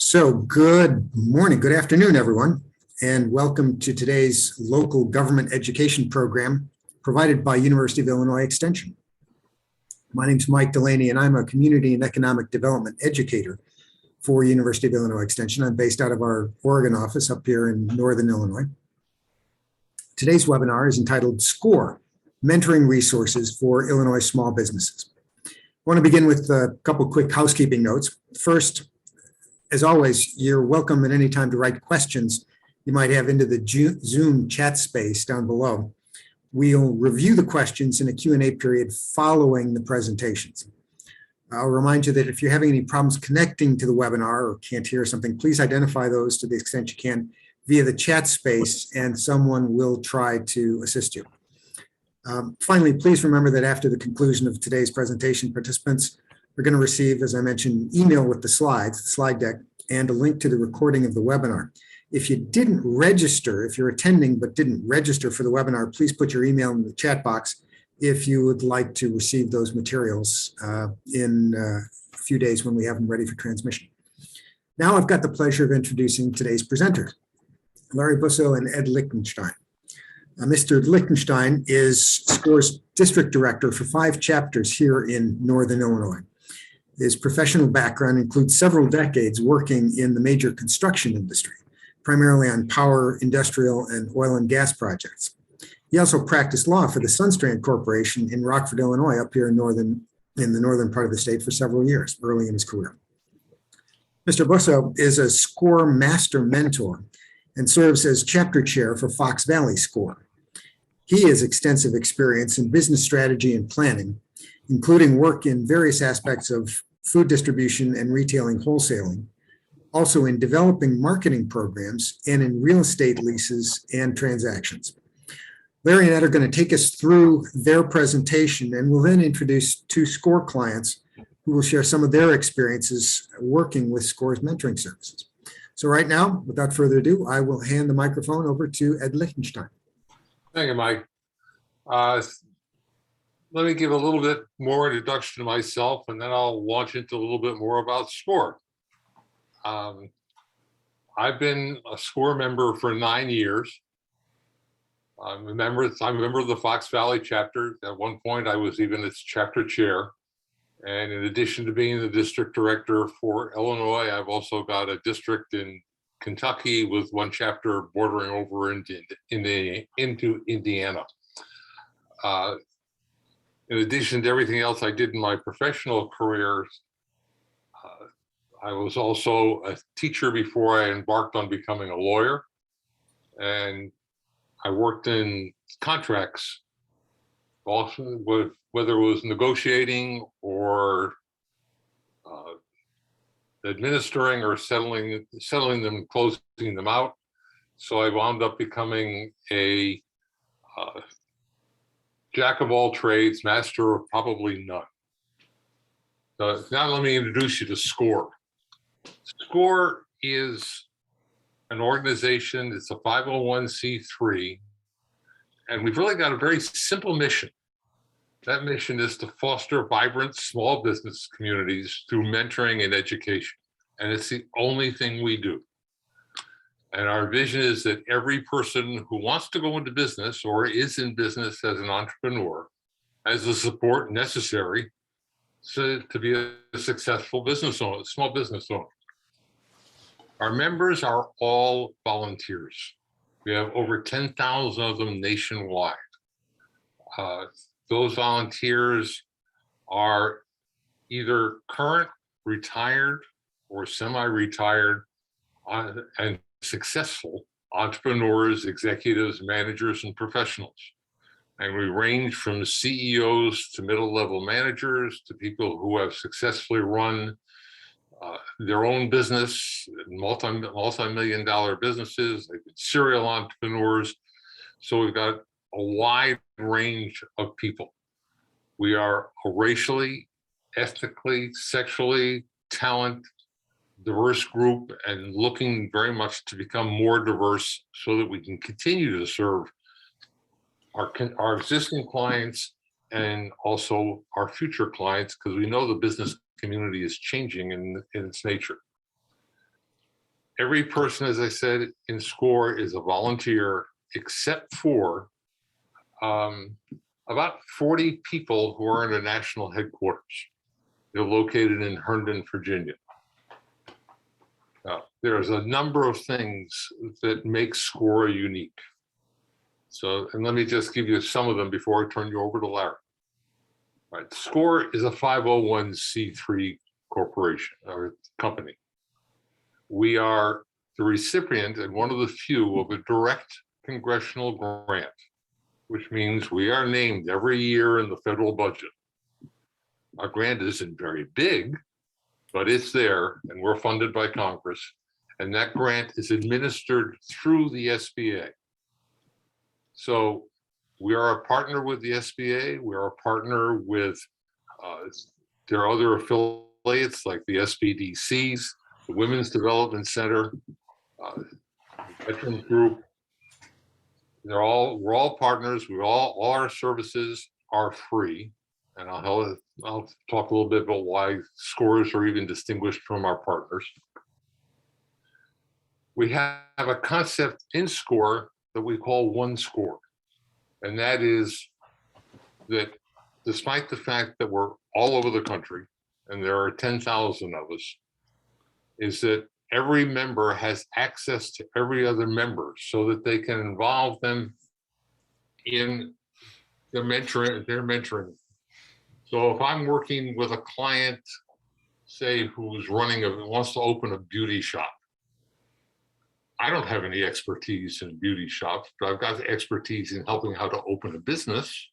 So good morning, good afternoon, everyone, and welcome to today's local government education program provided by University of Illinois Extension. My name is Mike Delaney, and I'm a community and economic development educator for University of Illinois Extension. I'm based out of our Oregon office up here in Northern Illinois. Today's webinar is entitled SCORE, Mentoring Resources for Illinois Small Businesses. I want to begin with a couple quick housekeeping notes. First, as always, you're welcome at any time to write questions you might have into the Zoom chat space down below. We'll review the questions in a Q&A period following the presentations. I'll remind you that if you're having any problems connecting to the webinar or can't hear something, please identify those to the extent you can via the chat space, and someone will try to assist you. Finally, please remember that after the conclusion of today's presentation, participants are going to receive, as I mentioned, an email with the slides, the slide deck, and a link to the recording of the webinar. If you didn't register, if you're attending but didn't register for the webinar, please put your email in the chat box if you would like to receive those materials in a few days when we have them ready for transmission. Now I've got the pleasure of introducing today's presenters, Larry Busso and Ed Lichtenstein. Mr. Lichtenstein is SCORE's district director for 5 chapters here in Northern Illinois. His professional background includes several decades working in the major construction industry, primarily on power, industrial, and oil and gas projects. He also practiced law for the Sunstrand Corporation in Rockford, Illinois, up here in the northern part of the state for several years, early in his career. Mr. Busso is a SCORE Master Mentor and serves as chapter chair for Fox Valley SCORE. He has extensive experience in business strategy and planning, including work in various aspects of food distribution and retailing wholesaling, also in developing marketing programs and in real estate leases and transactions. Larry and Ed are going to take us through their presentation, and we'll then introduce 2 SCORE clients who will share some of their experiences working with SCORE's mentoring services. So right now, without further ado, I will hand the microphone over to Ed Lichtenstein. Thank you, Mike. Let me give a little bit more introduction to myself, and then I'll launch into a little bit more about SCORE. I've been a SCORE member for 9 years. I'm a member of the Fox Valley chapter. At one point, I was even its chapter chair. And in addition to being the district director for Illinois, I've also got a district in Kentucky with one chapter bordering over into Indiana. In addition to everything else I did in my professional career, I was also a teacher before I embarked on becoming a lawyer. And I worked in contracts, also whether it was negotiating or administering or settling them, closing them out. So I wound up becoming a jack of all trades, master of probably none. Now let me introduce you to SCORE. SCORE is an organization, it's a 501c3, and we've really got a very simple mission. That mission is to foster vibrant small business communities through mentoring and education. And it's the only thing we do. And our vision is that every person who wants to go into business or is in business as an entrepreneur has the support necessary to be a successful business owner, small business owner. Our members are all volunteers. We have over 10,000 of them nationwide. Those volunteers are either current, retired, or semi-retired and successful entrepreneurs, executives, managers, and professionals. And we range from CEOs to middle-level managers to people who have successfully run their own business, multi-million-dollar businesses. They've been serial entrepreneurs. So we've got a wide range of people. We are a racially, ethnically, sexually, talent, diverse group, and looking very much to become more diverse so that we can continue to serve our existing clients and also our future clients, because we know the business community is changing in its nature. Every person, as I said, in SCORE is a volunteer, except for about 40 people who are in the national headquarters. They're located in Herndon, Virginia. There's a number of things that make SCORE unique. So, and let me just give you some of them before I turn you over to Larry. All right, SCORE is a 501c3 corporation or company. We are the recipient and one of the few of a direct congressional grant, which means we are named every year in the federal budget. Our grant isn't very big, but it's there, and we're funded by Congress. And that grant is administered through the SBA. So we are a partner with the SBA. We are a partner with their other affiliates like the SBDCs, the Women's Development Center, Veterans Group. We're all partners. All our services are free. And I'll talk a little bit about why SCOREs are even distinguished from our partners. We have a concept in SCORE that we call One SCORE. And that is that despite the fact that we're all over the country, and there are 10,000 of us, is that every member has access to every other member so that they can involve them in their mentoring. So if I'm working with a client, say, who's wants to open a beauty shop, I don't have any expertise in beauty shops, but I've got the expertise in helping how to open a business.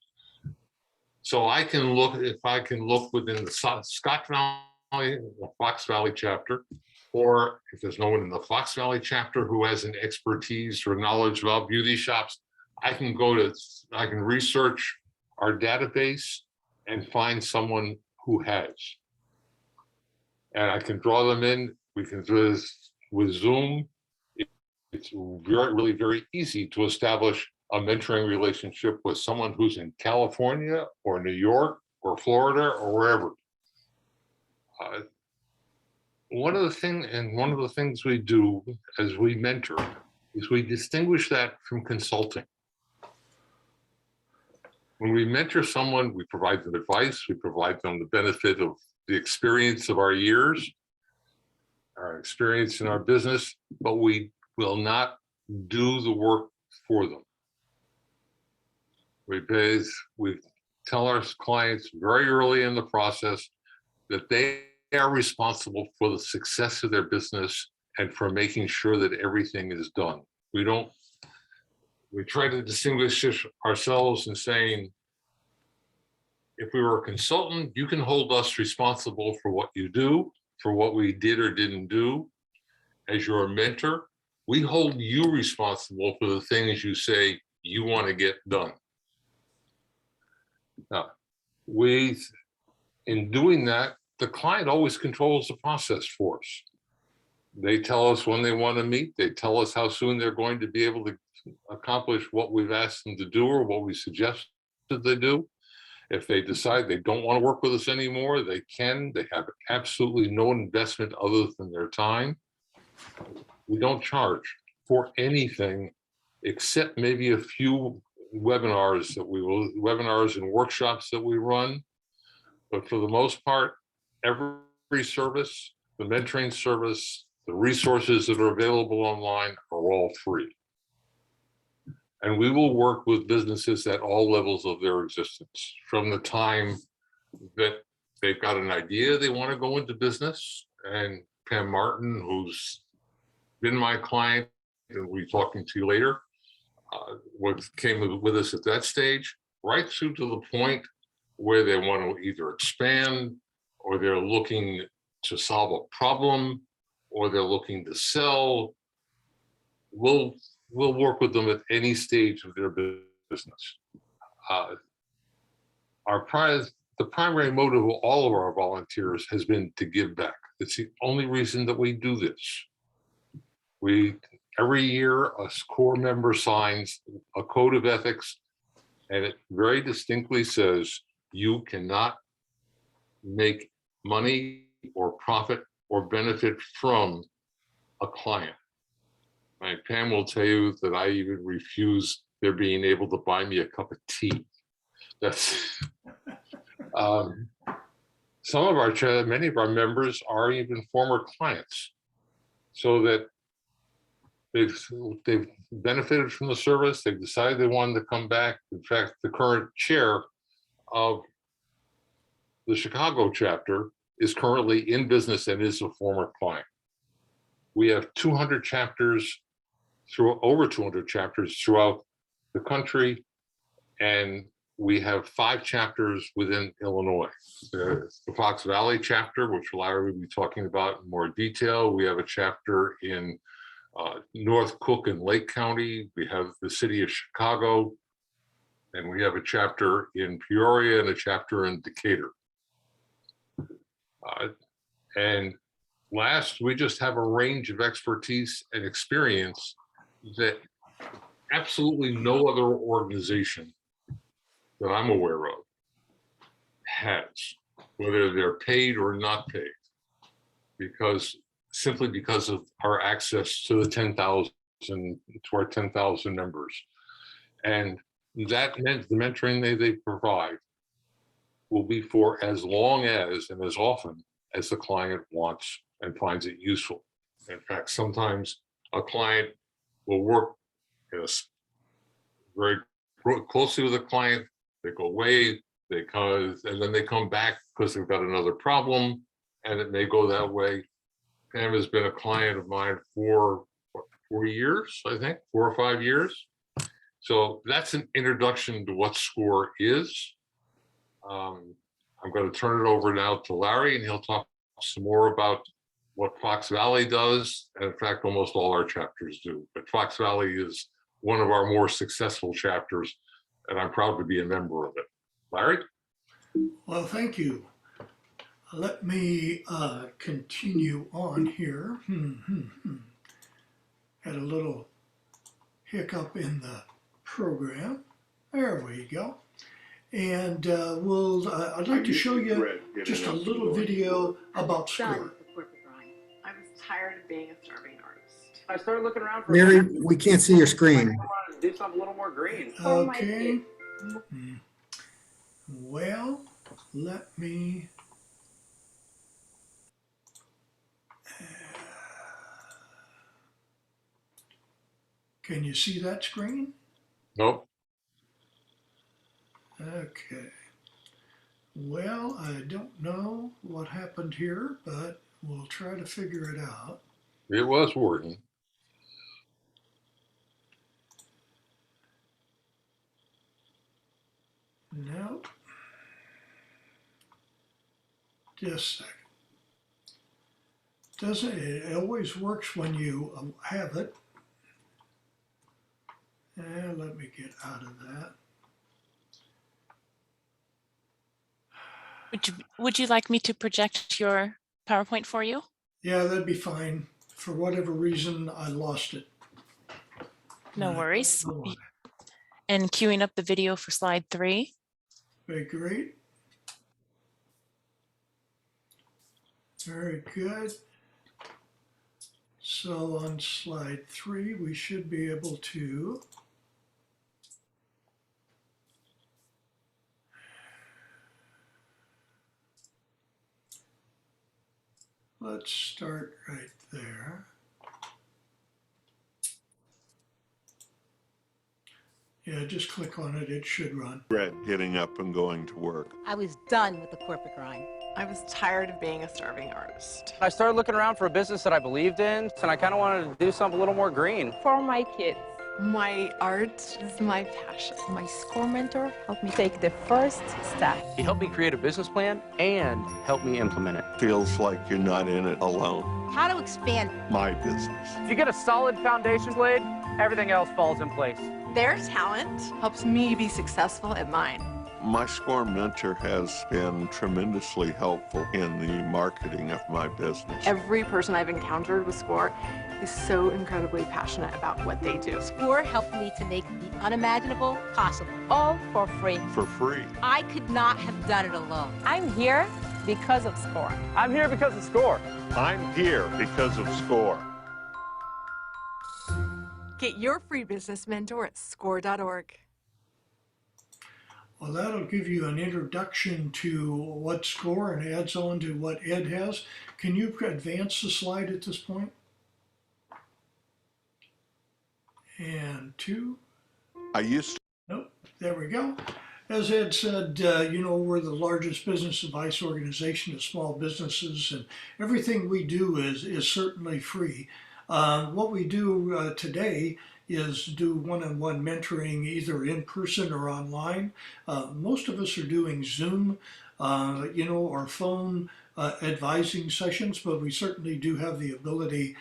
So I can look, if I can look within the Scott Valley, the Fox Valley chapter, or if there's no one in the Fox Valley chapter who has an expertise or knowledge about beauty shops, I can research our database and find someone who has. And I can draw them in. We can do this with Zoom. It's really very easy to establish a mentoring relationship with someone who's in California or New York or Florida or wherever. One of the things we do as we mentor is we distinguish that from consulting. When we mentor someone, we provide them advice, we provide them the benefit of the experience of our years, our experience in our business, but we will not do the work for them. We tell our clients very early in the process that they are responsible for the success of their business and for making sure that everything is done. We try to distinguish ourselves in saying, if we were a consultant, you can hold us responsible for what you do, for what we did or didn't do. As your mentor, we hold you responsible for the things you say you want to get done. Now, in doing that, the client always controls the process for us. They tell us when they want to meet. They tell us how soon they're going to be able to accomplish what we've asked them to do or what we suggested they do. If they decide they don't want to work with us anymore, they can. They have absolutely no investment other than their time. We don't charge for anything except maybe a few webinars and workshops that we run. But for the most part, every service, the mentoring service, the resources that are available online are all free. And we will work with businesses at all levels of their existence, from the time that they've got an idea they want to go into business. And Pam Martin, who's been my client, and we'll be talking to you later, came with us at that stage, right through to the point where they want to either expand, or they're looking to solve a problem, or they're looking to sell. We'll work with them at any stage of their business. The primary motive of all of our volunteers has been to give back. It's the only reason that we do this. Every year, a SCORE member signs a code of ethics, and it very distinctly says you cannot make money or profit or benefit from a client. Right? Pam will tell you that I even refuse their being able to buy me a cup of tea. That's many of our members are even former clients, so that they've benefited from the service. They've decided they wanted to come back. In fact, the current chair of the Chicago chapter is currently in business and is a former client. We have 200 chapters over 200 chapters throughout the country, and we have 5 chapters within Illinois. The Fox Valley chapter, which Larry will be talking about in more detail. We have a chapter in North Cook and Lake County. We have the city of Chicago, and we have a chapter in Peoria and a chapter in Decatur. And last, we just have a range of expertise and experience that absolutely no other organization that I'm aware of has, whether they're paid or not paid, simply because of our access to the 10,000, to our 10,000 members. And that meant the mentoring they provide will be for as long as and as often as the client wants and finds it useful. In fact, sometimes a client will work very closely with a client. They go away, and then they come back because they've got another problem, and it may go that way. Pam has been a client of mine for 4 years, I think, 4 or 5 years. So that's an introduction to what SCORE is. I'm going to turn it over now to Larry, and he'll talk some more about what Fox Valley does. And in fact, almost all our chapters do. But Fox Valley is one of our more successful chapters, and I'm proud to be a member of it. Larry? Well, thank you. Let me continue on here. Had a little hiccup in the program. There we go. And I'd like to show you just a little video about SCORE. I was tired of being a starving artist. I started looking around for Mary, we can't see your screen. I wanted to do something a little more green. Okay. Well, let me. Can you see that screen? Nope. Okay. Well, I don't know what happened here, but we'll try to figure it out. It was working. Nope. Just a second. It always works when you have it. And let me get out of that. Would you like me to project your PowerPoint for you? Yeah, that'd be fine. For whatever reason, I lost it. No worries. And queuing up the video for slide 3. Very great. Very good. So on slide 3, we should be able to let's start right there. Yeah, just click on it, it should run. Getting up and going to work. I was done with the corporate grind. I was tired of being a starving artist. I started looking around for a business that I believed in, and I kind of wanted to do something a little more green. For my kids. My art is my passion. My SCORE mentor helped me take the first step. He helped me create a business plan and helped me implement it. Feels like you're not in it alone. How to expand My business. If you get a solid foundation laid, everything else falls in place. Their talent helps me be successful at mine. My SCORE mentor has been tremendously helpful in the marketing of my business. Every person I've encountered with SCORE is so incredibly passionate about what they do. SCORE helped me to make the unimaginable possible, all for free. For free. I could not have done it alone. I'm here because of SCORE. I'm here because of SCORE. I'm here because of SCORE. Get your free business mentor at score.org. Well, that'll give you an introduction to what SCORE and adds on to what Ed has. Can you advance the slide at this point? And 2. I used to. Nope, there we go. As Ed said, we're the largest business advice organization of small businesses, and everything we do is certainly free. What we do today is do one-on-one mentoring either in person or online. Most of us are doing Zoom, or phone advising sessions, but we certainly do have the ability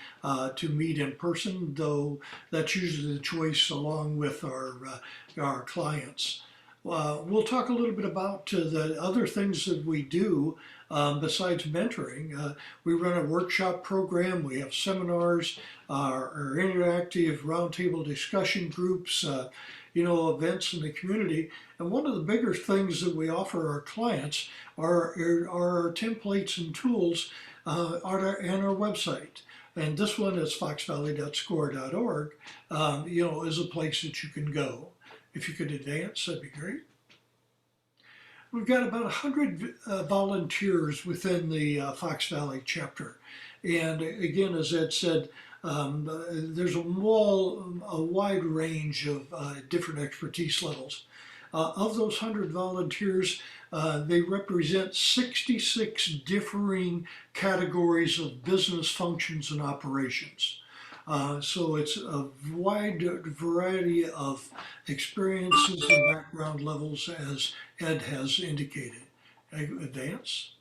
to meet in person, though that's usually the choice along with our clients. We'll talk a little bit about the other things that we do besides mentoring. We run a workshop program, we have seminars, our interactive roundtable discussion groups, events in the community. And one of the bigger things that we offer our clients are templates and tools on our website. And this one is foxvalley.score.org, is a place that you can go. If you could advance, that'd be great. We've got about 100 volunteers within the Fox Valley chapter. And again, as Ed said, there's a wide range of different expertise levels. Of those 100 volunteers, they represent 66 differing categories of business functions and operations. So it's a wide variety of experiences and background levels, as Ed has indicated. Advance.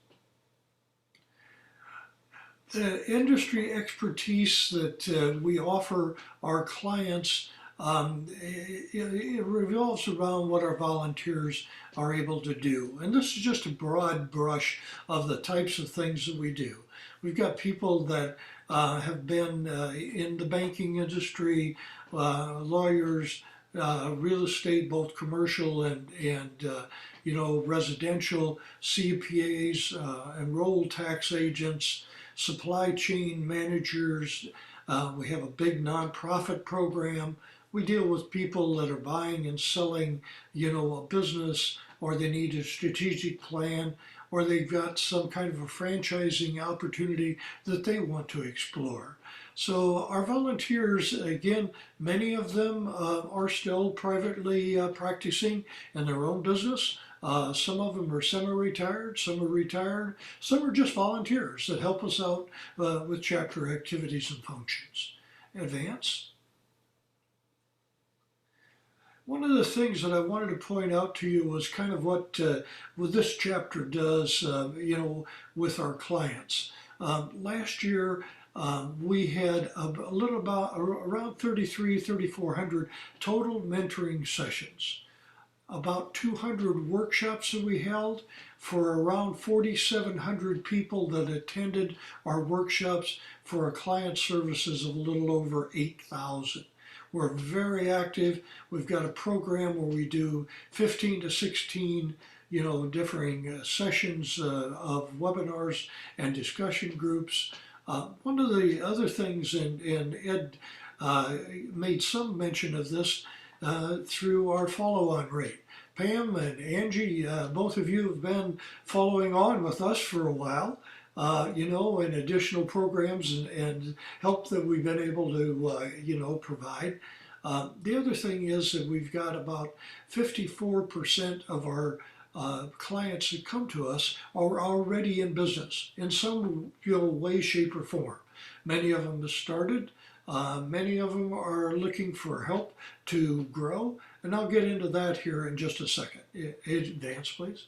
The industry expertise that we offer our clients, it revolves around what our volunteers are able to do. And this is just a broad brush of the types of things that we do. We've got people that have been in the banking industry, lawyers, real estate, both commercial and residential, CPAs, enrolled tax agents, supply chain managers. We have a big nonprofit program. We deal with people that are buying and selling, a business, or they need a strategic plan, or they've got some kind of a franchising opportunity that they want to explore. So our volunteers, again, many of them are still privately practicing in their own business. Some of them are semi-retired, some are retired, some are just volunteers that help us out with chapter activities and functions. Advance. One of the things that I wanted to point out to you was kind of what this chapter does, with our clients. Last year, we had around 3,400 total mentoring sessions. About 200 workshops that we held for around 4,700 people that attended our workshops for a client services of a little over 8,000. We're very active. We've got a program where we do 15 to 16, differing sessions of webinars and discussion groups. One of the other things, and Ed made some mention of this through our follow-on rate. Pam and Angie, both of you have been following on with us for a while. And additional programs and help that we've been able to, provide. The other thing is that we've got about 54% of our clients that come to us are already in business in some way, shape, or form. Many of them have started. Many of them are looking for help to grow. And I'll get into that here in just a second. Advance, please.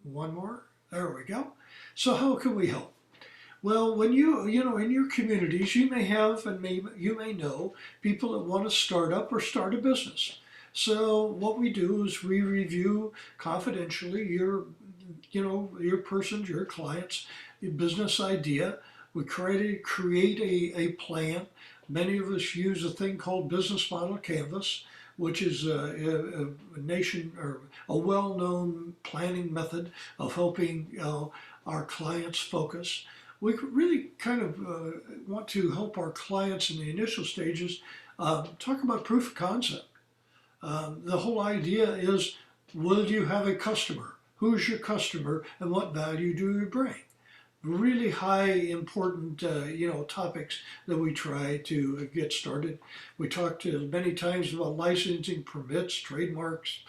One more. There we go. So how can we help? Well, when in your communities, you may have and you may know people that want to start up or start a business. So what we do is we review confidentially your person's, your client's business idea. We create a plan. Many of us use a thing called Business Model Canvas, which is a well-known planning method of helping our clients focus. we really kind of want to help our clients in the initial stages talk about proof of concept. The whole idea is, will you have a customer? Who's your customer and what value do you bring? Really high important topics that we try to get started. We talked many times about licensing, permits, trademarks,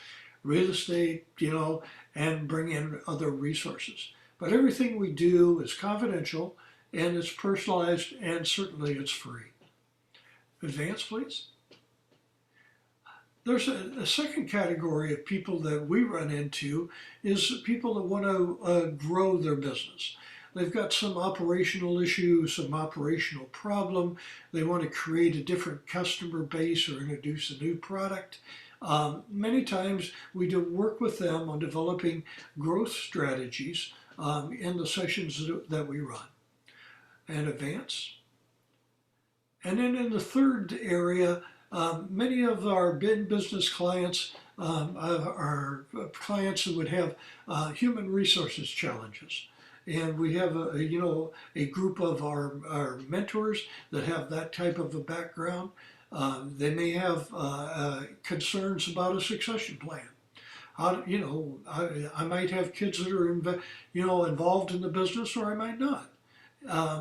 real estate, and bring in other resources. But everything we do is confidential and it's personalized and certainly it's free. Advance, please. There's a second category of people that we run into is people that want to grow their business. They've got some operational issue, some operational problem. They want to create a different customer base or introduce a new product. Many times we do work with them on developing growth strategies in the sessions that we run. And advance. And then in the third area, many of our business clients are clients who would have human resources challenges. And we have a group of our mentors that have that type of a background. They may have concerns about a succession plan. I might have kids that are involved in the business, or I might not.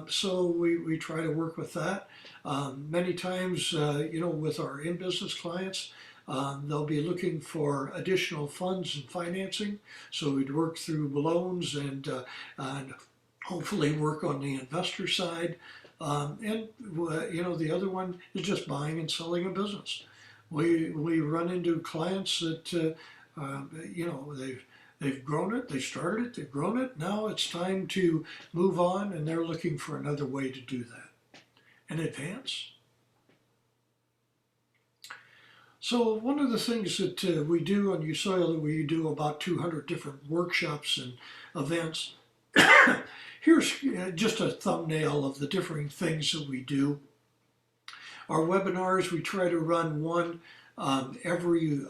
So we try to work with that. Many times, with our in-business clients, they'll be looking for additional funds and financing. So we'd work through loans and hopefully work on the investor side. The other one is just buying and selling a business. We run into clients that, they've grown it, they started it, they've grown it. Now it's time to move on and they're looking for another way to do that. And advance. So one of the things that we do, and you saw that we do about 200 different workshops and events. Here's just a thumbnail of the different things that we do. Our webinars, we try to run one every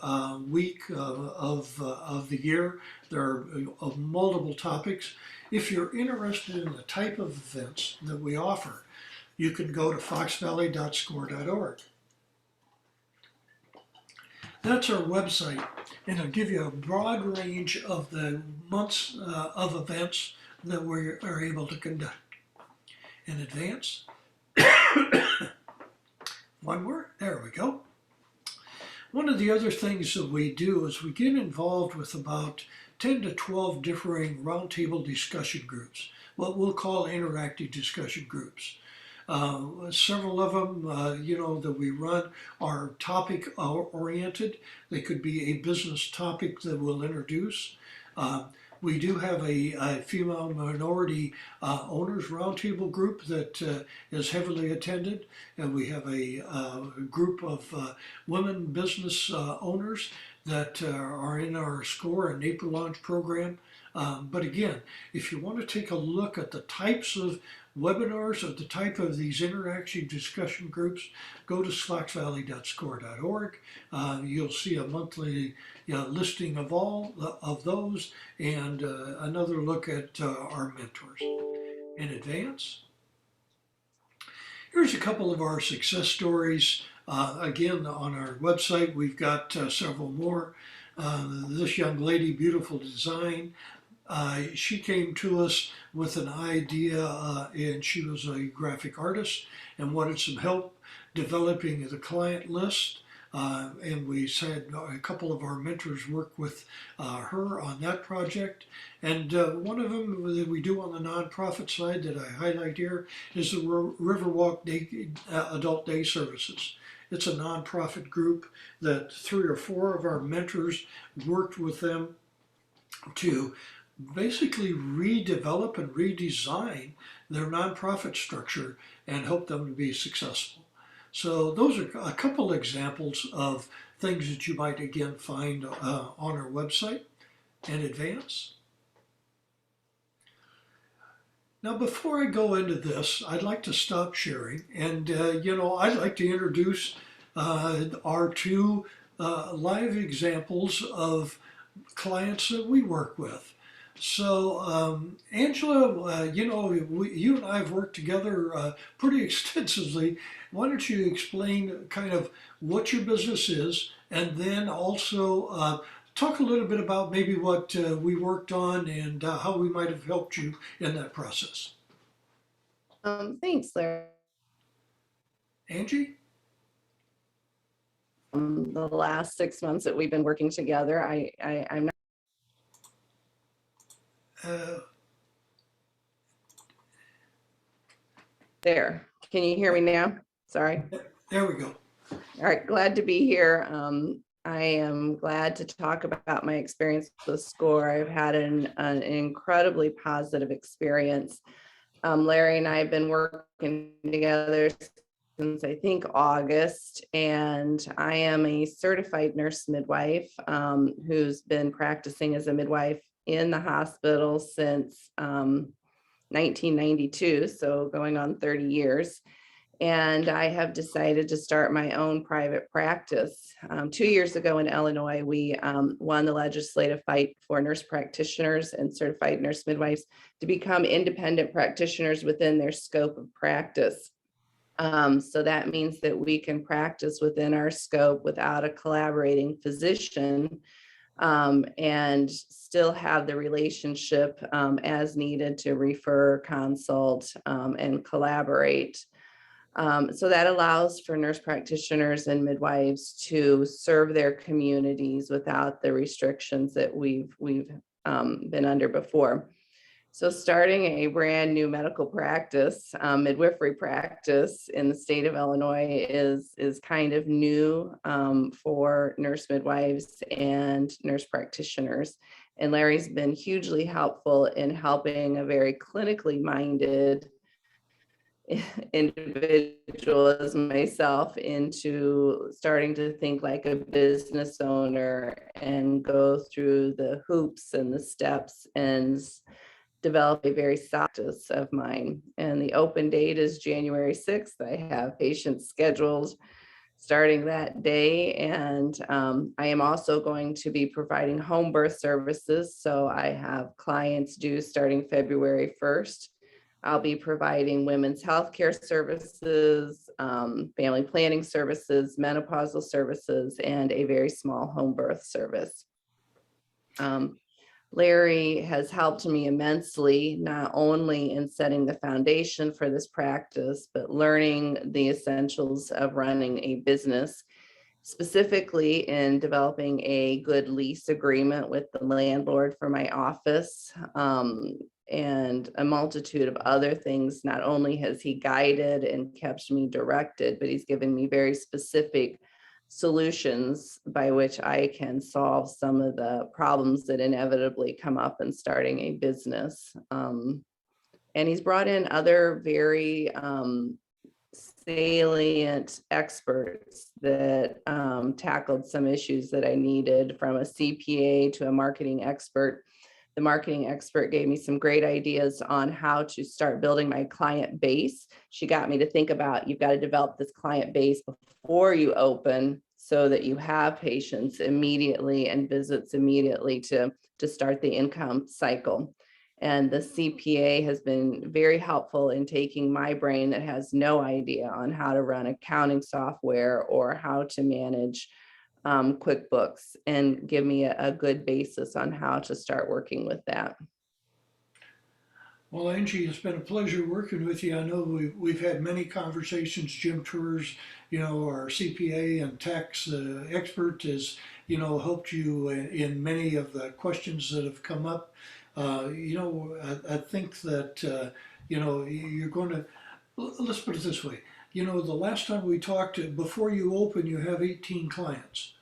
week of the year. There are multiple topics. If you're interested in the type of events that we offer, you can go to foxvalley.score.org. That's our website, and it'll give you a broad range of the months of events that we are able to conduct. In advance. One more, there we go. One of the other things that we do is we get involved with about 10 to 12 differing roundtable discussion groups, what we'll call interactive discussion groups. Several of them, that we run are topic oriented. They could be a business topic that we'll introduce. We do have a female minority owners roundtable group that is heavily attended, and we have a group of women business owners that are in our SCORE and NAPER launch program. But again, if you want to take a look at the types of webinars or the type of these interactive discussion groups, go to foxvalley.score.org. You'll see a monthly listing of all of those and another look at our mentors. In advance. Here's a couple of our success stories. Again, on our website, we've got several more. This young lady, beautiful design. She came to us with an idea, and she was a graphic artist and wanted some help developing the client list. And we had a couple of our mentors work with her on that project. And one of them that we do on the nonprofit side that I highlight here is the Riverwalk Adult Day Services. It's a nonprofit group that 3 or 4 of our mentors worked with them to basically redevelop and redesign their nonprofit structure and help them to be successful. So those are a couple examples of things that you might again find on our website and advance. Now before I go into this, I'd like to stop sharing and I'd like to introduce our 2 live examples of clients that we work with. So, Angela, you and I have worked together pretty extensively. Why don't you explain kind of what your business is, and then also talk a little bit about maybe what we worked on and how we might have helped you in that process. Thanks, Larry. Angie? The last 6 months that we've been working together, I'm not Uh, there. Can you hear me now? Sorry. there we go. All right, glad to be here. I am glad to talk about my experience with SCORE. I've had an incredibly positive experience. Larry and I have been working together since I think August, and I am a certified nurse midwife who's been practicing as a midwife in the hospital since 1992, so going on 30 years. And I have decided to start my own private practice. 2 years ago in Illinois, we won the legislative fight for nurse practitioners and certified nurse midwives to become independent practitioners within their scope of practice. So that means that we can practice within our scope without a collaborating physician and still have the relationship as needed to refer, consult, and collaborate. So that allows for nurse practitioners and midwives to serve their communities without the restrictions that we've been under before. So starting a brand new medical practice, midwifery practice in the state of Illinois is kind of new for nurse midwives and nurse practitioners. And Larry's been hugely helpful in helping a very clinically minded individual as myself into starting to think like a business owner and go through the hoops and the steps and develop a very practice of mine. And the open date is January 6th. I have patients scheduled starting that day. And I am also going to be providing home birth services. So I have clients due starting February 1st. I'll be providing women's health care services, family planning services, menopausal services, and a very small home birth service. Larry has helped me immensely, not only in setting the foundation for this practice, but learning the essentials of running a business, specifically in developing a good lease agreement with the landlord for my office, and a multitude of other things. Not only has he guided and kept me directed, but he's given me very specific solutions by which I can solve some of the problems that inevitably come up in starting a business. And he's brought in other very salient experts that tackled some issues that I needed, from a CPA to a marketing expert. The marketing expert gave me some great ideas on how to start building my client base. She got me to think about, you've got to develop this client base before you open so that you have patients immediately and visits immediately to start the income cycle. And the CPA has been very helpful in taking my brain that has no idea on how to run accounting software or how to manage QuickBooks, and give me a good basis on how to start working with that. Well, Angie, it's been a pleasure working with you. I know we've had many conversations. Jim Tours, our CPA and tax expert, has, helped you in many of the questions that have come up. I think that, you're going to, let's put it this way. The last time we talked, before you open, you have 18 clients.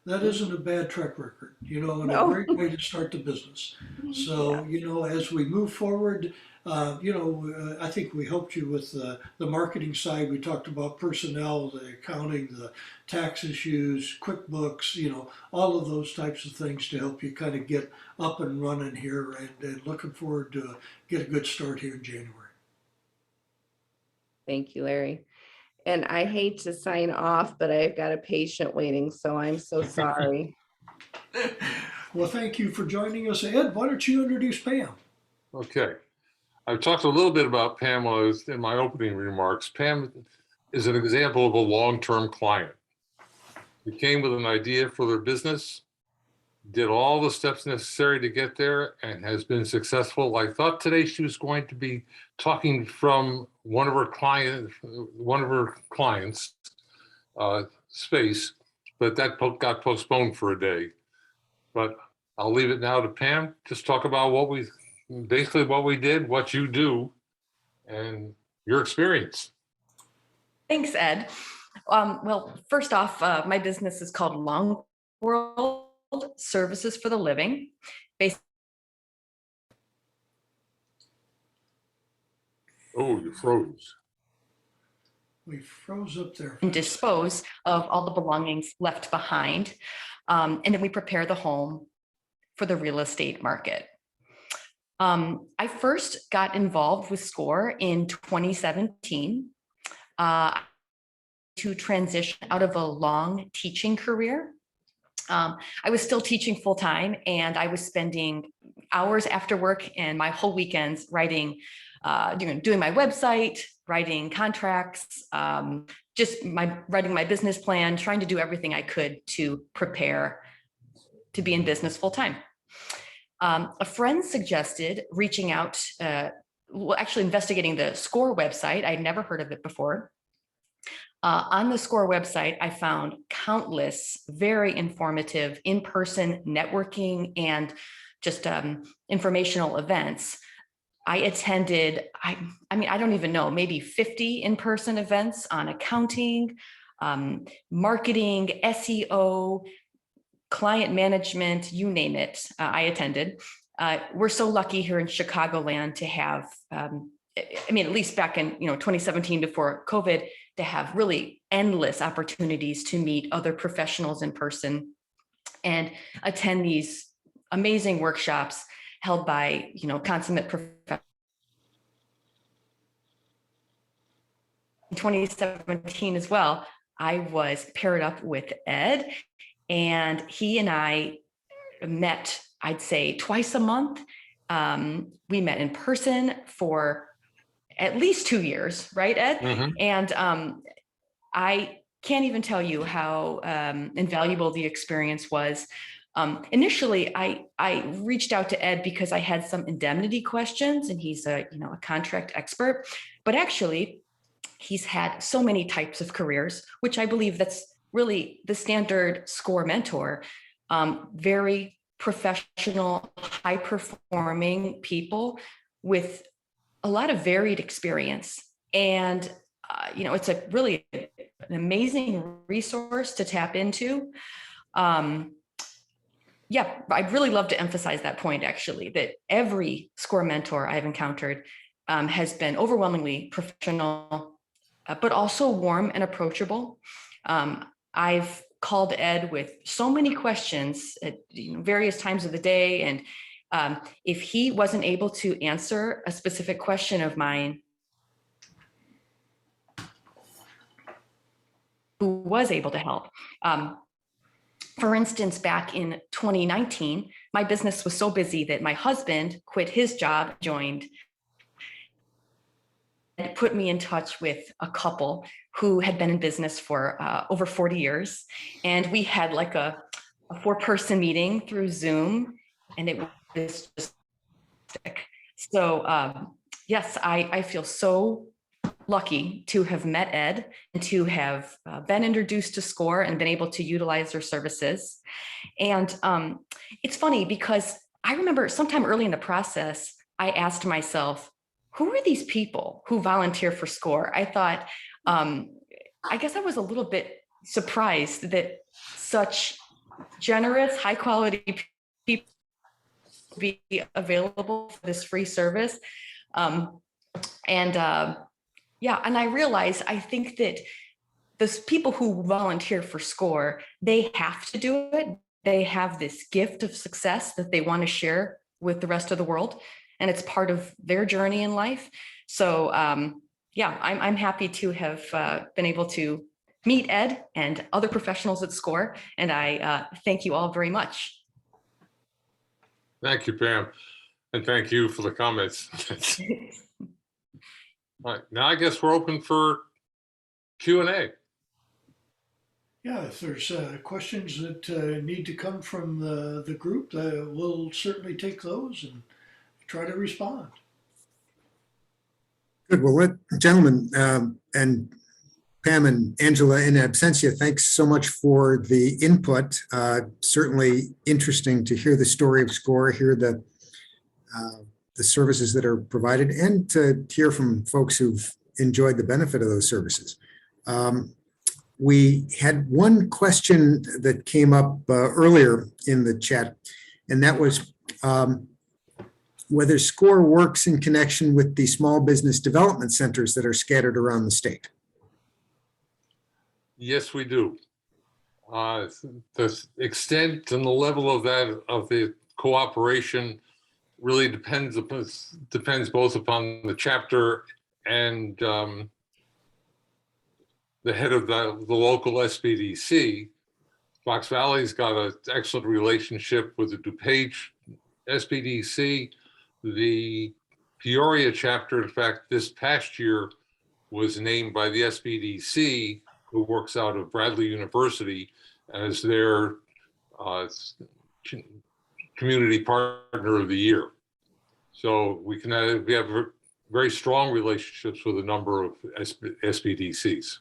That isn't a bad track record, and a great way to start the business. So, as we move forward, I think we helped you with the marketing side. We talked about personnel, the accounting, the tax issues, QuickBooks, all of those types of things to help you kind of get up and running here, and looking forward to get a good start here in January. Thank you, Larry. And I hate to sign off, but I've got a patient waiting, so I'm so sorry. Well, thank you for joining us, Ed. Why don't you introduce Pam? Okay. I've talked a little bit about Pam in my opening remarks. Pam is an example of a long-term client. Who came with an idea for their business, did all the steps necessary to get there, and has been successful. I thought today she was going to be talking from one of her clients' space, but that got postponed for a day. But I'll leave it now to Pam. Just talk about what we did, what you do, and your experience. Thanks, Ed. Well, first off, my business is called LongWorld Services for the Living. Oh, you froze. We froze up there. And dispose of all the belongings left behind. And then we prepare the home for the real estate market. I first got involved with SCORE in 2017 to transition out of a long teaching career. I was still teaching full time, and I was spending hours after work and my whole weekends writing, doing my website, writing contracts, writing my business plan, trying to do everything I could to prepare to be in business full time. A friend suggested reaching out, actually investigating the SCORE website. I'd never heard of it before. On the SCORE website, I found countless very informative in-person networking and just informational events. I attended, I don't even know, maybe 50 in-person events on accounting, marketing, SEO, client management, you name it, I attended. We're so lucky here in Chicagoland to have, at least back in 2017 before COVID, to have really endless opportunities to meet other professionals in person and attend these amazing workshops held by consummate professionals. In 2017 as well, I was paired up with Ed, and he and I met, I'd say, twice a month. We met in person for at least 2 years, right, Ed? Mm-hmm. And I can't even tell you how invaluable the experience was. Initially, I reached out to Ed because I had some indemnity questions, and he's a contract expert. But actually, he's had so many types of careers, which I believe that's really the standard SCORE mentor. Very professional, high-performing people with a lot of varied experience. And, it's a really an amazing resource to tap into. I'd really love to emphasize that point, actually, that every SCORE mentor I've encountered has been overwhelmingly professional, but also warm and approachable. I've called Ed with so many questions at various times of the day, and if he wasn't able to answer a specific question of mine, who was able to help. For instance, back in 2019, my business was so busy that my husband quit his job, joined, and put me in touch with a couple who had been in business for over 40 years. And we had like a 4-person meeting through Zoom, and it was just sick. So yes, I feel so lucky to have met Ed and to have been introduced to SCORE and been able to utilize their services. And it's funny because I remember sometime early in the process, I asked myself, who are these people who volunteer for SCORE? I thought, I guess I was a little bit surprised that such generous, high quality people be available for this free service. And I realized, I think that those people who volunteer for SCORE, they have to do it. They have this gift of success that they want to share with the rest of the world. And it's part of their journey in life. So I'm happy to have been able to meet Ed and other professionals at SCORE. And I thank you all very much. Thank you, Pam. And thank you for the comments. All right, now I guess we're open for Q&A. Yeah, if there's questions that need to come from the group, we'll certainly take those and try to respond. Good. Well, gentlemen, and Pam and Angela in absentia, thanks so much for the input. Certainly interesting to hear the story of SCORE, hear the services that are provided, and to hear from folks who've enjoyed the benefit of those services. We had one question that came up earlier in the chat, and that was whether SCORE works in connection with the small business development centers that are scattered around the state. Yes, we do. The extent and the level of the cooperation really depends both upon the chapter and the head of the local SBDC. Fox Valley's got an excellent relationship with the DuPage SBDC. The Peoria chapter, in fact, this past year was named by the SBDC, who works out of Bradley University, as their community partner of the year. So we have very strong relationships with a number of SBDCs.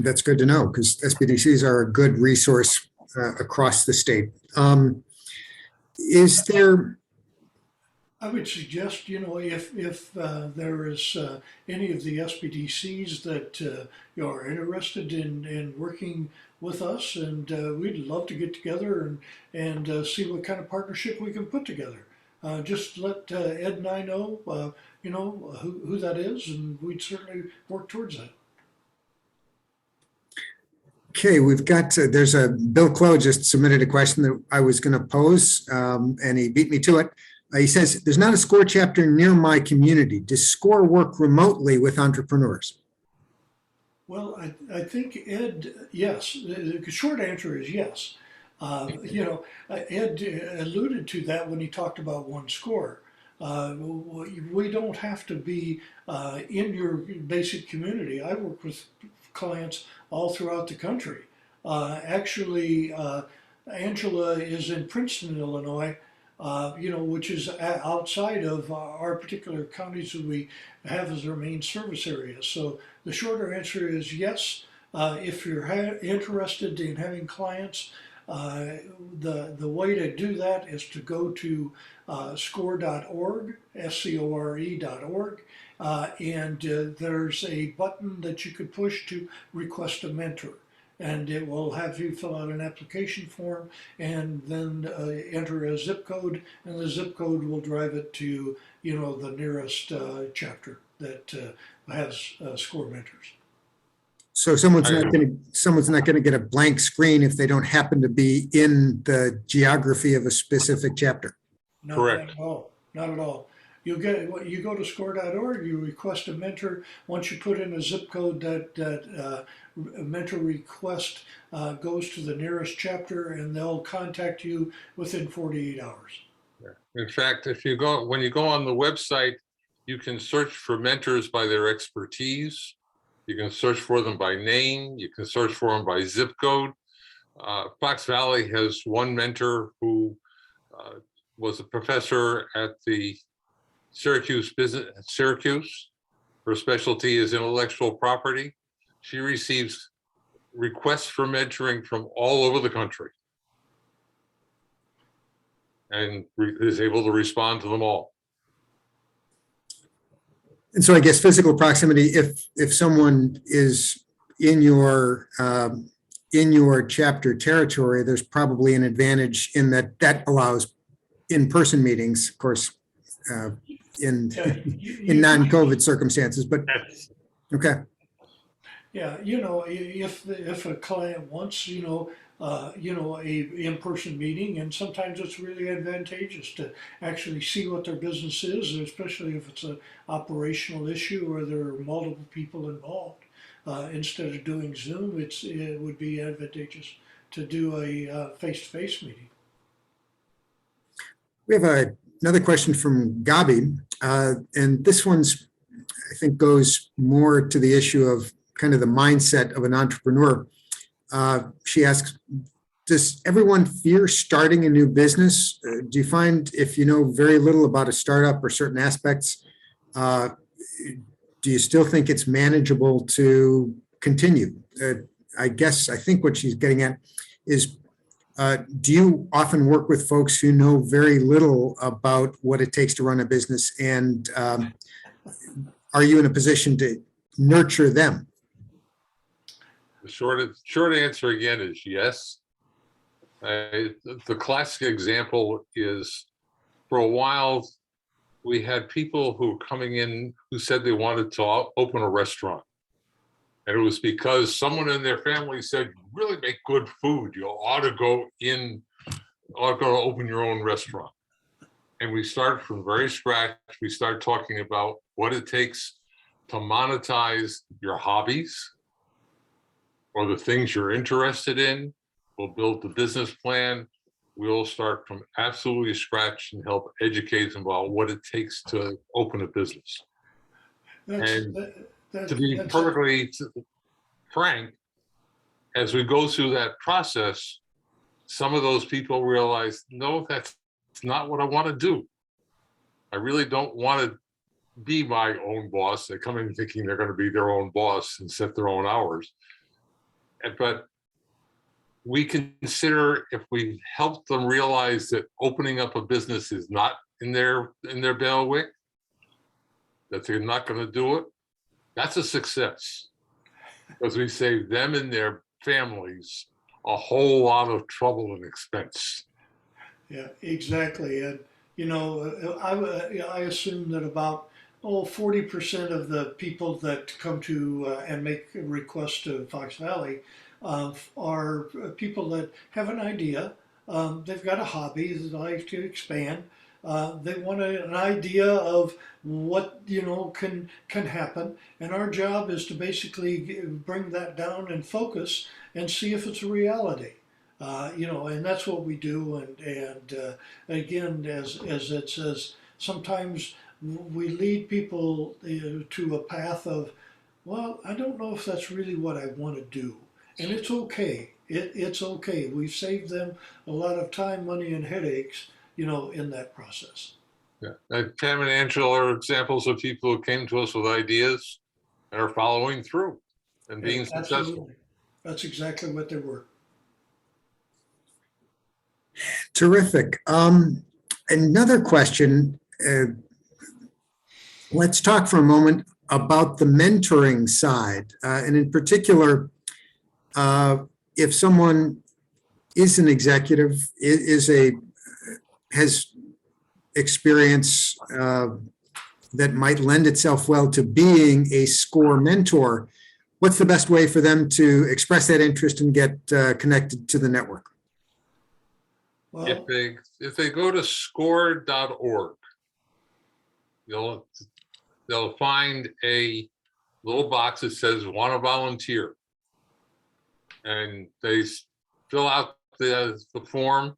That's good to know, because SBDCs are a good resource across the state. Is there? I would suggest, if there is any of the SBDCs that are interested in working with us, and we'd love to get together and see what kind of partnership we can put together. Just let Ed and I know, who that is, and we'd certainly work towards that. Okay, we've got, there's Bill Clow just submitted a question that I was going to pose, and he beat me to it. He says, there's not a SCORE chapter near my community. Does SCORE work remotely with entrepreneurs? Well, I think, Ed, yes. The short answer is yes. Ed alluded to that when he talked about One SCORE. We don't have to be in your basic community. I work with clients all throughout the country. Actually, Angela is in Princeton, Illinois, which is outside of our particular counties that we have as our main service area. So the shorter answer is yes. If you're interested in having clients, the way to do that is to go to score.org, SCORE.org, and there's a button that you could push to request a mentor. And it will have you fill out an application form and then enter a zip code, and the zip code will drive it to, the nearest chapter that has SCORE mentors. So someone's not going to get a blank screen if they don't happen to be in the geography of a specific chapter. No, correct. Not at all. Not at all. You go to score.org, you request a mentor. Once you put in a zip code, that mentor request goes to the nearest chapter, and they'll contact you within 48 hours. In fact, when you go on the website, you can search for mentors by their expertise. You can search for them by name. You can search for them by zip code. Fox Valley has one mentor who was a professor at the Syracuse. Her specialty is intellectual property. She receives requests for mentoring from all over the country and is able to respond to them all. And so I guess physical proximity, if someone is in your chapter territory, there's probably an advantage in that allows in-person meetings, of course, in non-COVID circumstances, but okay. Yeah, if a client wants, a in-person meeting, and sometimes it's really advantageous to actually see what their business is, especially if it's an operational issue or there are multiple people involved. Instead of doing Zoom, it would be advantageous to do a face-to-face meeting. We have another question from Gabi, and this one's, I think, goes more to the issue of kind of the mindset of an entrepreneur. She asks, does everyone fear starting a new business? Do you find if you know very little about a startup or certain aspects, do you still think it's manageable to continue? I think what she's getting at is, do you often work with folks who know very little about what it takes to run a business, and are you in a position to nurture them? The short answer again is yes. The classic example is, for a while, we had people who were coming in who said they wanted to open a restaurant. And it was because someone in their family said, you really make good food. You ought to go open your own restaurant. And we started from very scratch. We started talking about what it takes to monetize your hobbies or the things you're interested in. We'll build the business plan. We'll start from absolutely scratch and help educate them about what it takes to open a business. To be perfectly frank, as we go through that process, some of those people realize, no, that's not what I want to do. I really don't want to be my own boss. They come in thinking they're going to be their own boss and set their own hours. But we consider, if we help them realize that opening up a business is not in their bailiwick, that they're not going to do it, that's a success, because we save them and their families a whole lot of trouble and expense. Yeah, exactly. And you know, I assume that about 40% of the people that come to and make requests to Fox Valley are people that have an idea. They've got a hobby they like to expand. They want an idea of what can happen, and our job is to basically bring that down and focus and see if it's a reality. And that's what we do. And again, as it says, sometimes we lead people to a path of, well, I don't know if that's really what I want to do. And it's okay. It's okay. We've saved them a lot of time, money, and headaches, in that process. Yeah. Pam and Angela are examples of people who came to us with ideas and are following through and being successful. Absolutely. That's exactly what they were. Terrific. Another question. Let's talk for a moment about the mentoring side, and in particular, if someone is an executive, has experience that might lend itself well to being a SCORE mentor, what's the best way for them to express that interest and get connected to the network? Well, if they go to score.org, they'll find a little box that says want to volunteer, and they fill out the form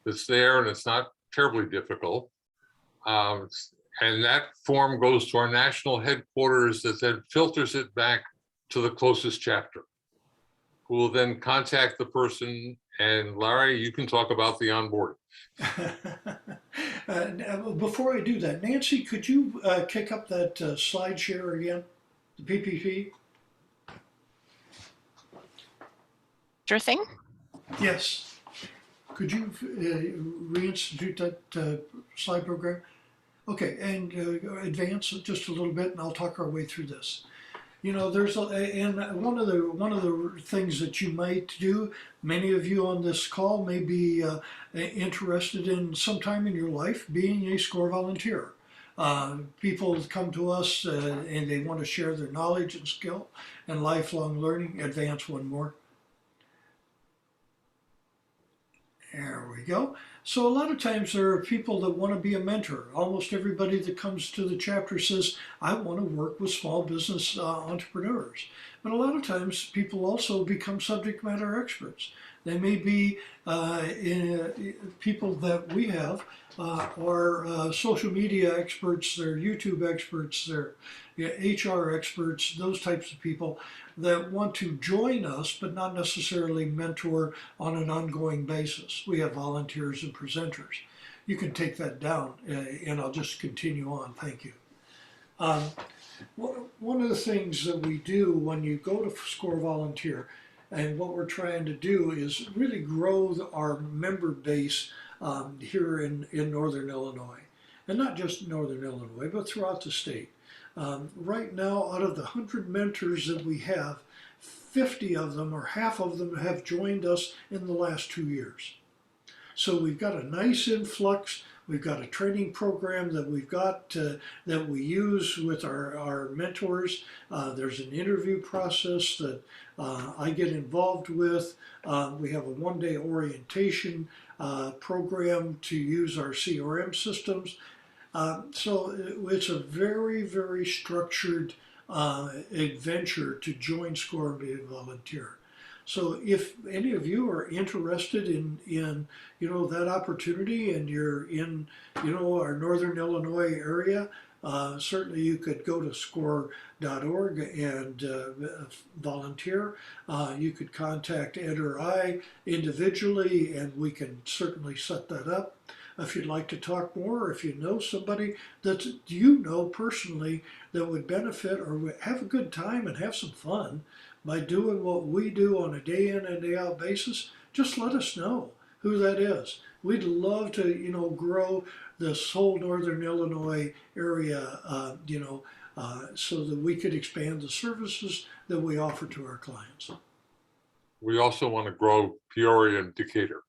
that's there, and it's not terribly difficult. And that form goes to our national headquarters that then filters it back to the closest chapter, who will then contact the person. And Larry, you can talk about the onboarding. Before I do that, Nancy, could you kick up that slide share again, the PPP? Sure thing. Yes. Could you reinstitute that slide program? Okay, and advance it just a little bit, and I'll talk our way through this. There's and one of the things that you might do. Many of you on this call may be interested in sometime in your life being a SCORE volunteer. People come to us and they want to share their knowledge and skill and lifelong learning. Advance one more. There we go. So a lot of times there are people that want to be a mentor. Almost everybody that comes to the chapter says, I want to work with small business entrepreneurs. But a lot of times people also become subject matter experts. They may be people that we have are social media experts, they're YouTube experts, they're HR experts, those types of people that want to join us, but not necessarily mentor on an ongoing basis. We have volunteers and presenters. You can take that down, and I'll just continue on. Thank you. One of the things that we do when you go to SCORE Volunteer, and what we're trying to do is really grow our member base here in Northern Illinois. And not just Northern Illinois, but throughout the state. Right now, out of the 100 mentors that we have, 50 of them or half of them have joined us in the last 2 years. So we've got a nice influx. We've got a training program that we've got that we use with our mentors. There's an interview process that I get involved with. We have a one-day orientation program to use our CRM systems. So it's a very, very structured adventure to join SCORE and be a volunteer. So if any of you are interested in that opportunity and you're in our Northern Illinois area, certainly you could go to score.org and volunteer. You could contact Ed or I individually, and we can certainly set that up. If you'd like to talk more, if you know somebody that you know personally that would benefit or would have a good time and have some fun by doing what we do on a day in and day out basis, just let us know who that is. We'd love to, grow this whole Northern Illinois area, so that we could expand the services that we offer to our clients. We also want to grow Peoria and Decatur.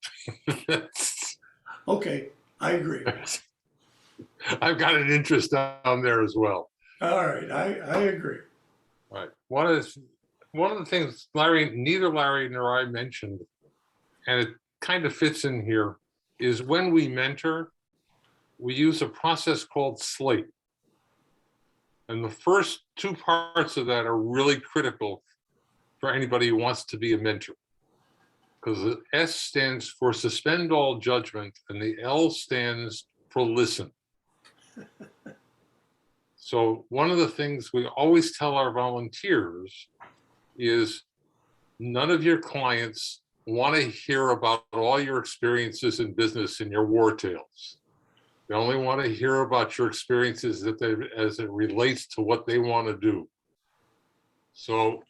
Okay, I agree. I've got an interest down there as well. All right, I agree. All right. One of the things neither Larry nor I mentioned, and it kind of fits in here, is when we mentor, we use a process called SLATE. And the first two parts of that are really critical for anybody who wants to be a mentor. Because the S stands for suspend all judgment and the L stands for listen. So one of the things we always tell our volunteers is none of your clients want to hear about all your experiences in business and your war tales. They only want to hear about your experiences as it relates to what they want to do. So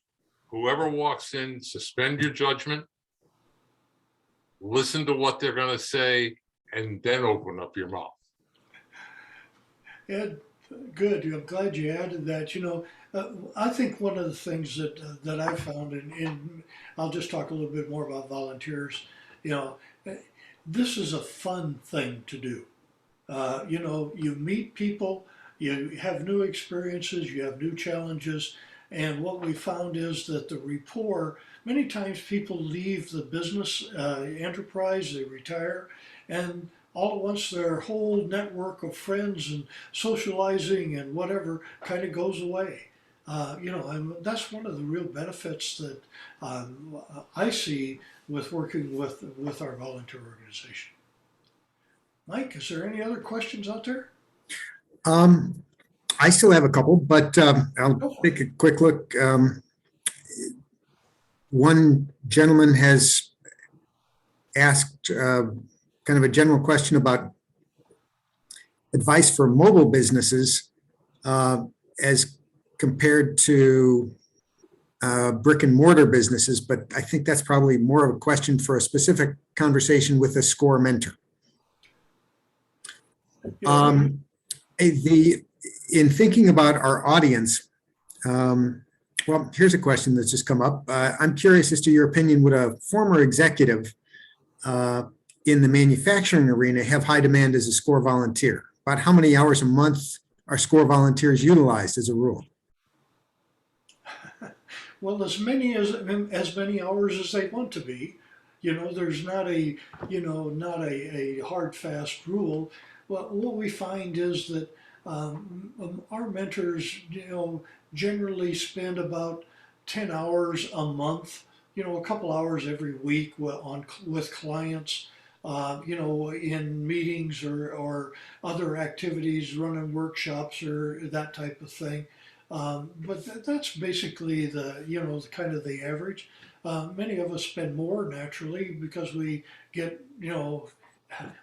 whoever walks in, suspend your judgment, listen to what they're going to say, and then open up your mouth. Ed, good. I'm glad you added that. I think one of the things that I found, and I'll just talk a little bit more about volunteers, this is a fun thing to do. You meet people, you have new experiences, you have new challenges, and what we found is that the rapport, many times people leave the business enterprise, they retire, and all at once their whole network of friends and socializing and whatever kind of goes away. And that's one of the real benefits that I see with working with our volunteer organization. Mike, is there any other questions out there? I still have a couple, but I'll take a quick look. One gentleman has asked kind of a general question about advice for mobile businesses as compared to brick and mortar businesses, but I think that's probably more of a question for a specific conversation with a SCORE mentor. In thinking about our audience, well, here's a question that's just come up. I'm curious as to your opinion, would a former executive in the manufacturing arena have high demand as a SCORE volunteer? About how many hours a month are SCORE volunteers utilized as a rule? Well, as many hours as they want to be. There's not a hard fast rule. Well, what we find is that our mentors, generally spend about 10 hours a month, a couple hours every week with clients. in meetings or other activities, running workshops or that type of thing. But that's basically the kind of the average. Many of us spend more naturally because we get,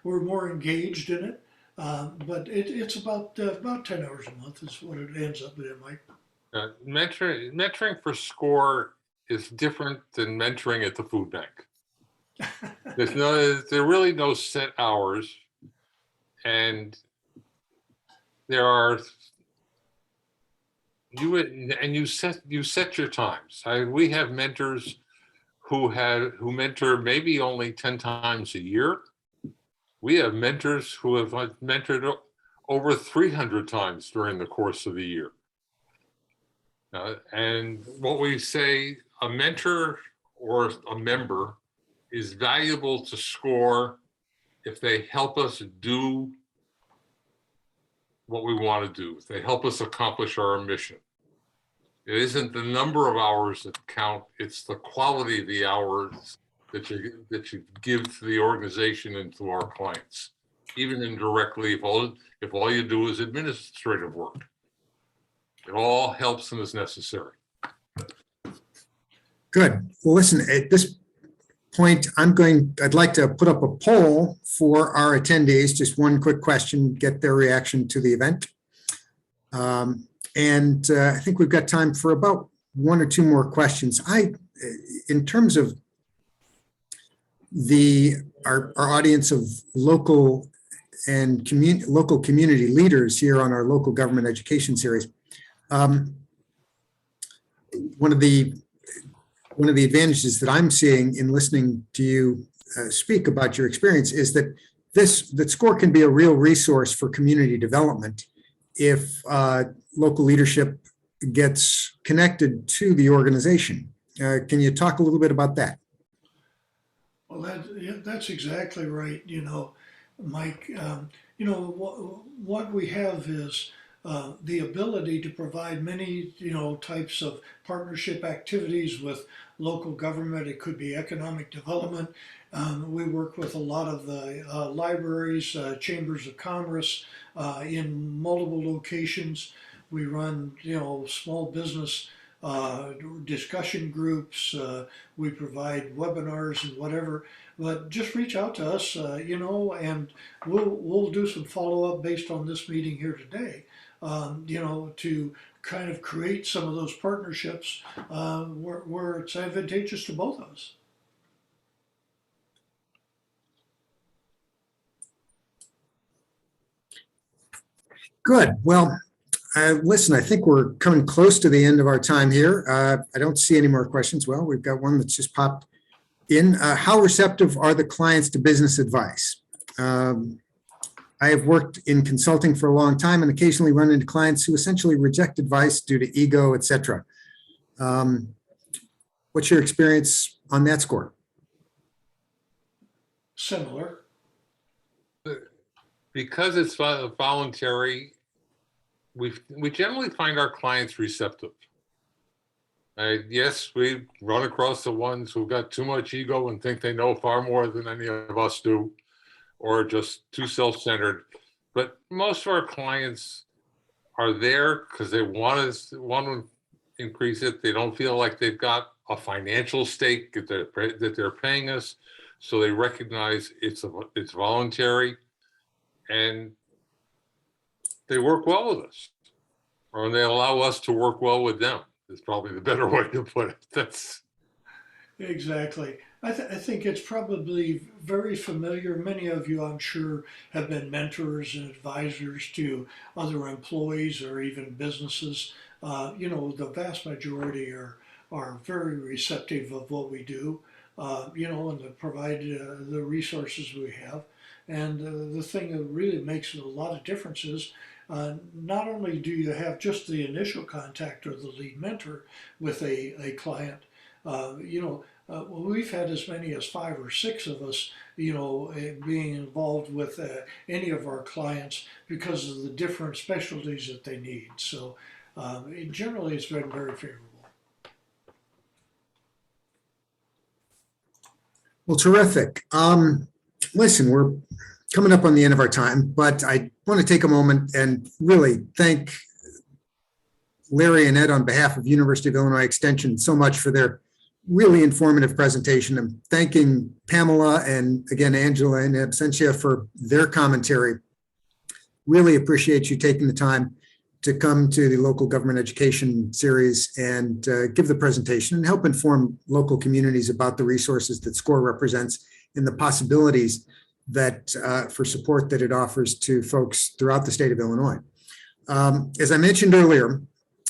we're more engaged in it. But it's about 10 hours a month is what it ends up being, Mike. Mentoring for SCORE is different than mentoring at the food bank. There are really no set hours, and you set your times. We have mentors who mentor maybe only 10 times a year. We have mentors who have mentored over 300 times during the course of the year. And what we say, a mentor or a member is valuable to SCORE if they help us do what we want to do. If they help us accomplish our mission. It isn't the number of hours that count, it's the quality of the hours that you give to the organization and to our clients, even indirectly, if all you do is administrative work. It all helps and is necessary. Good. Well, listen, at this point, I'd like to put up a poll for our attendees. Just one quick question, get their reaction to the event. And I think we've got time for about one or two more questions. In terms of our audience of local and local community leaders here on our local government education series, one of the advantages that I'm seeing in listening to you speak about your experience is that SCORE can be a real resource for community development if local leadership gets connected to the organization. Can you talk a little bit about that? Well, that's exactly right. Mike, what we have is the ability to provide many, types of partnership activities with local government. It could be economic development. We work with a lot of the libraries, chambers of commerce in multiple locations. We run, small business discussion groups. We provide webinars and whatever. But just reach out to us, and we'll do some follow up based on this meeting here today. To kind of create some of those partnerships where it's advantageous to both of us. Good. Well, listen, I think we're coming close to the end of our time here. I don't see any more questions. Well, we've got one that's just popped in. How receptive are the clients to business advice? I have worked in consulting for a long time and occasionally run into clients who essentially reject advice due to ego, etc. What's your experience on that score? Similar. Because it's voluntary, we generally find our clients receptive. Yes, we run across the ones who've got too much ego and think they know far more than any of us do, or just too self-centered. But most of our clients are there because they want to increase it. They don't feel like they've got a financial stake that they're paying us, so they recognize it's voluntary, and they work well with us, or they allow us to work well with them. Is probably the better way to put it. That's exactly. I think it's probably very familiar. Many of you, I'm sure, have been mentors and advisors to other employees or even businesses. The vast majority are very receptive of what we do, and to provide the resources we have. And the thing that really makes a lot of difference is not only do you have just the initial contact or the lead mentor with a client, we've had as many as 5 or 6 of us, being involved with any of our clients because of the different specialties that they need. So generally it's been very favorable. Well, terrific. listen, we're coming up on the end of our time, but I want to take a moment and really thank Larry and Ed on behalf of University of Illinois Extension so much for their really informative presentation. I'm thanking Pamela and again, Angela and Absentia for their commentary. Really appreciate you taking the time to come to the local government education series and give the presentation and help inform local communities about the resources that SCORE represents and the possibilities that for support that it offers to folks throughout the state of Illinois. As I mentioned earlier,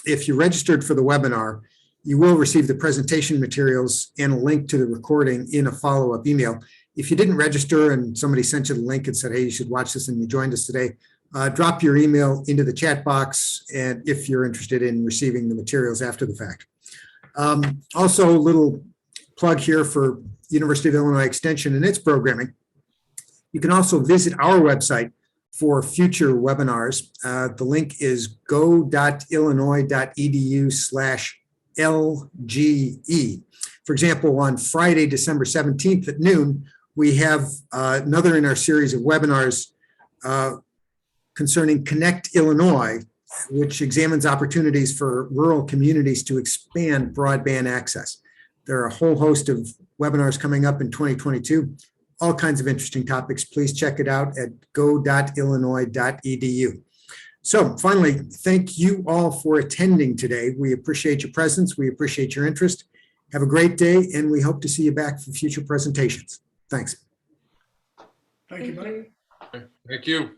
if you registered for the webinar, you will receive the presentation materials and a link to the recording in a follow-up email. If you didn't register and somebody sent you the link and said, hey, you should watch this and you joined us today, drop your email into the chat box and if you're interested in receiving the materials after the fact. Also, a little plug here for University of Illinois Extension and its programming. You can also visit our website for future webinars. The link is go.illinois.edu/LGE. For example, on Friday, December 17th at noon, we have another in our series of webinars concerning Connect Illinois, which examines opportunities for rural communities to expand broadband access. There are a whole host of webinars coming up in 2022. All kinds of interesting topics. Please check it out at go.illinois.edu. So finally, thank you all for attending today. We appreciate your presence. We appreciate your interest. Have a great day, and we hope to see you back for future presentations. Thanks. Thank you, Mike. Thank you.